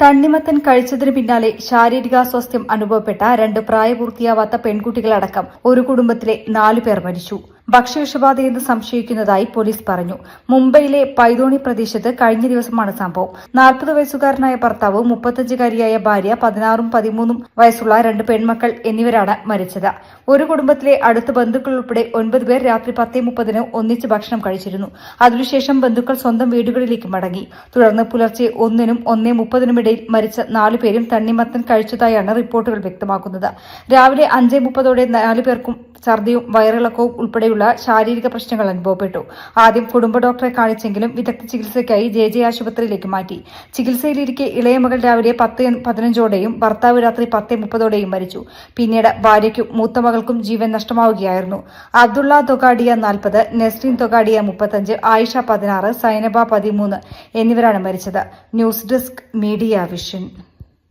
തണ്ണിമത്തൻ കഴിച്ചതിന് പിന്നാലെ ശാരീരികാസ്വാസ്ഥ്യം അനുഭവപ്പെട്ട 2 പ്രായപൂർത്തിയാവാത്ത പെൺകുട്ടികളടക്കം ഒരു കുടുംബത്തിലെ 4 പേർ മരിച്ചു. ഭക്ഷ്യവിഷബാധയെന്ന് സംശയിക്കുന്നതായി പോലീസ് പറഞ്ഞു. മുംബൈയിലെ പൈതോണി പ്രദേശത്ത് കഴിഞ്ഞ ദിവസമാണ് സംഭവം. 40 വയസ്സുകാരനായ ഭർത്താവ്, 35-കാരിയായ ഭാര്യ, 16ഉം 13ഉം വയസ്സുള്ള 2 പെൺമക്കൾ എന്നിവരാണ് മരിച്ചത്. ഒരു കുടുംബത്തിലെ അടുത്ത ബന്ധുക്കൾ ഉൾപ്പെടെ 9 പേർ രാത്രി 10:30 ഒന്നിച്ച് ഭക്ഷണം കഴിച്ചിരുന്നു. അതിനുശേഷം ബന്ധുക്കൾ സ്വന്തം വീടുകളിലേക്ക് മടങ്ങി. തുടർന്ന് പുലർച്ചെ 1-നും 1:30-നും ഇടയിൽ മരിച്ച 4 പേരും തണ്ണിമത്തൻ കഴിച്ചതായാണ് റിപ്പോർട്ടുകൾ വ്യക്തമാക്കുന്നത്. രാവിലെ 5:30ഓടെ 4 പേർക്കും ഛർദിയും വയറിളക്കവും ഉൾപ്പെടെയുള്ള ശാരീരിക പ്രശ്നങ്ങൾ അനുഭവപ്പെട്ടു. ആദ്യം കുടുംബ ഡോക്ടറെ കാണിച്ചെങ്കിലും വിദഗ്ധ ചികിത്സയ്ക്കായി JJ ആശുപത്രിയിലേക്ക് മാറ്റി. ചികിത്സയിലിരിക്കെ ഇളയ മകൾ രാവിലെ 10:15ഓടെയും ഭർത്താവ് രാത്രി 10:30ഓടെയും മരിച്ചു. പിന്നീട് ഭാര്യയ്ക്കും മൂത്ത മകൾക്കും ജീവൻ നഷ്ടമാവുകയായിരുന്നു. അബ്ദുള്ള തൊഗാഡിയ 40, നെസ്രീൻ തൊഗാഡിയ 35, ആയിഷ 16, സൈനബ 13 എന്നിവരാണ് മരിച്ചത്. News desk media vision.